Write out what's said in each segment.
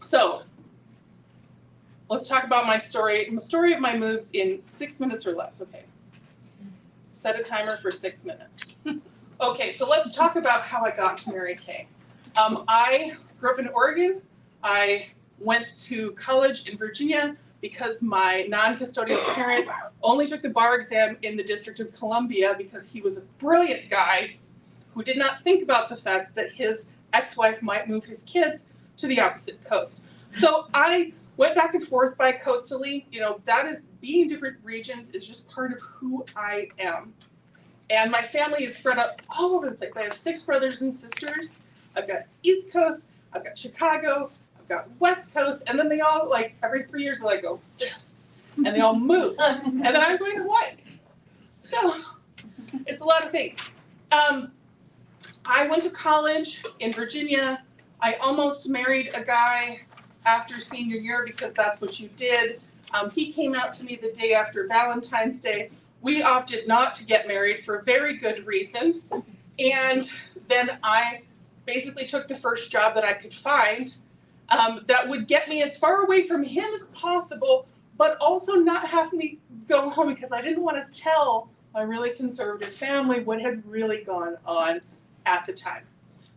So let's talk about my story. The story of my moves in 6 minutes or less. Okay. Set a timer for 6 minutes. Okay, so let's talk about how I got to Mary Kay. I grew up in Oregon. I went to college in Virginia because my non-custodial parent only took the bar exam in the District of Columbia because he was a brilliant guy who did not think about the fact that his ex-wife might move his kids to the opposite coast. So I went back and forth bi-coastally. You know, that is, being in different regions is just part of who I am. And my family is spread out all over the place. I have 6 brothers and sisters. I've got East Coast, I've got Chicago, I've got West Coast, and then they all, like, every 3 years, they go, yes, and they all move. And then I'm going to Hawaii. So it's a lot of things. I went to college in Virginia. I almost married a guy after senior year because that's what you did. He came out to me the day after Valentine's Day. We opted not to get married for very good reasons. And then I basically took the first job that I could find that would get me as far away from him as possible, but also not have me go home because I didn't want to tell my really conservative family what had really gone on at the time.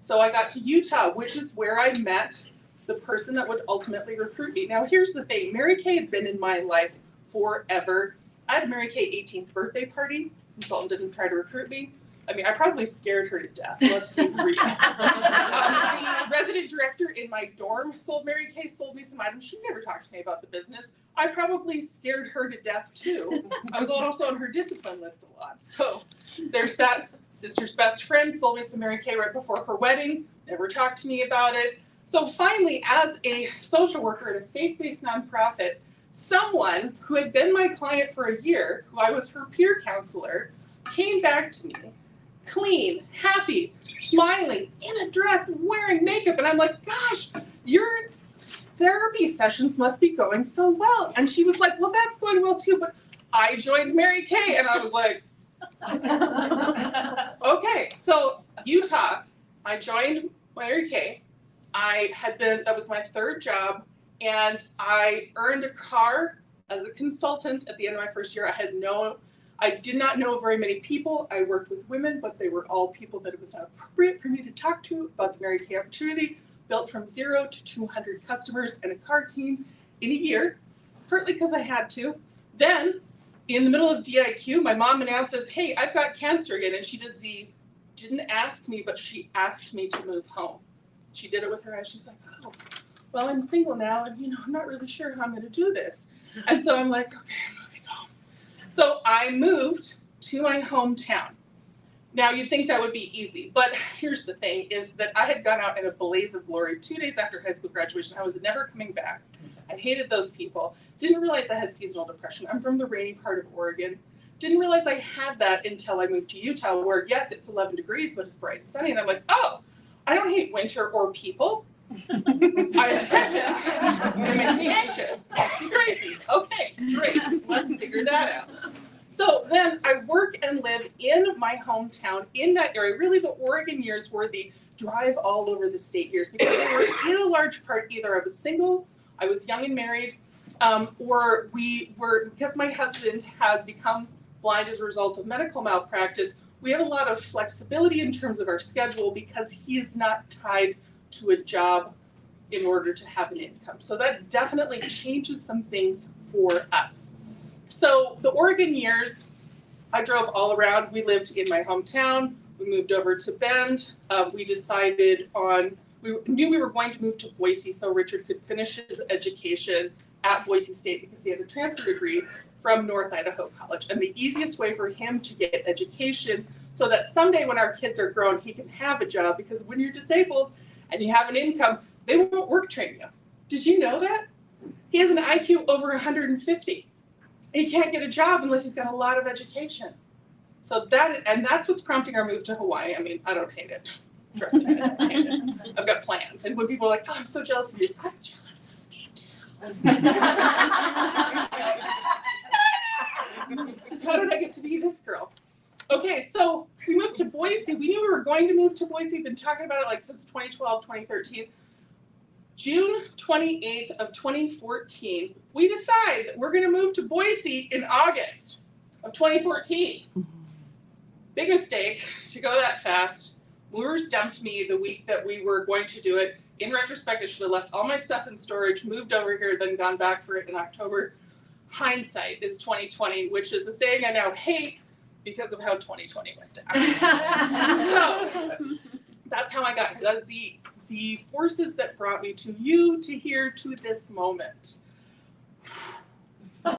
So I got to Utah, which is where I met the person that would ultimately recruit me. Now here's the thing, Mary Kay had been in my life forever. I had a Mary Kay 18th birthday party. Consultant didn't try to recruit me. I mean, I probably scared her to death, let's be real. The resident director in my dorm sold Mary Kay, sold me some items. She never talked to me about the business. I probably scared her to death too. I was also on her discipline list a lot. So there's that. Sister's best friend sold me some Mary Kay right before her wedding, never talked to me about it. So finally, as a social worker at a faith-based nonprofit, someone who had been my client for a year, who I was her peer counselor, came back to me, clean, happy, smiling, in a dress, wearing makeup. And I'm like, gosh, your therapy sessions must be going so well. And she was like, well, that's going well too, but I joined Mary Kay. And I was like, okay, so Utah, I joined Mary Kay. That was my 3rd job, and I earned a car as a consultant at the end of my first year. I did not know very many people. I worked with women, but they were all people that it was not appropriate for me to talk to about the Mary Kay opportunity. Built from 0 to 200 customers and a car team in a year, partly because I had to. Then, in the middle of DIQ, my mom announces, hey, I've got cancer again. And she didn't ask me, but she asked me to move home. She did it with her eyes. She's like, oh, well, I'm single now, and I'm not really sure how I'm going to do this. And so I'm like, okay, I'm moving home. So I moved to my hometown. Now, you'd think that would be easy, but here's the thing, is that I had gone out in a blaze of glory 2 days after high school graduation. I was never coming back. I hated those people. Didn't realize I had seasonal depression. I'm from the rainy part of Oregon. Didn't realize I had that until I moved to Utah, where, yes, it's 11 degrees, but it's bright and sunny. And I'm like, oh, I don't hate winter or people. I have depression. It makes me anxious. It makes me crazy. Okay, great. Let's figure that out. So then I work and live in my hometown in that area. Really, the Oregon years were the drive all over the state years, because they were in a large part either I was single, I was young and married, or we were, because my husband has become blind as a result of medical malpractice, we have a lot of flexibility in terms of our schedule because he is not tied to a job in order to have an income. So that definitely changes some things for us. So the Oregon years, I drove all around. We lived in my hometown. We moved over to Bend. We knew we were going to move to Boise so Richard could finish his education at Boise State because he had a transfer degree from North Idaho College. And the easiest way for him to get education so that someday when our kids are grown, he can have a job, because when you're disabled and you have an income, they won't work train you. Did you know that? He has an IQ over 150. He can't get a job unless he's got a lot of education. So that's what's prompting our move to Hawaii. I mean, I don't hate it. Trust me, I don't hate it. I've got plans. And when people are like, oh, I'm so jealous of you, I'm jealous of me too. How did I get to be this girl? Okay, so we moved to Boise. We knew we were going to move to Boise. We've been talking about it like since 2012, 2013. June 28th of 2014, we decide that we're going to move to Boise in August of 2014. Big mistake to go that fast. Movers dumped me the week that we were going to do it. In retrospect, I should have left all my stuff in storage, moved over here, then gone back for it in October. Hindsight is 2020, which is a saying I now hate because of how 2020 went down. So that's how I got here. That is the forces that brought me to you, to here, to this moment.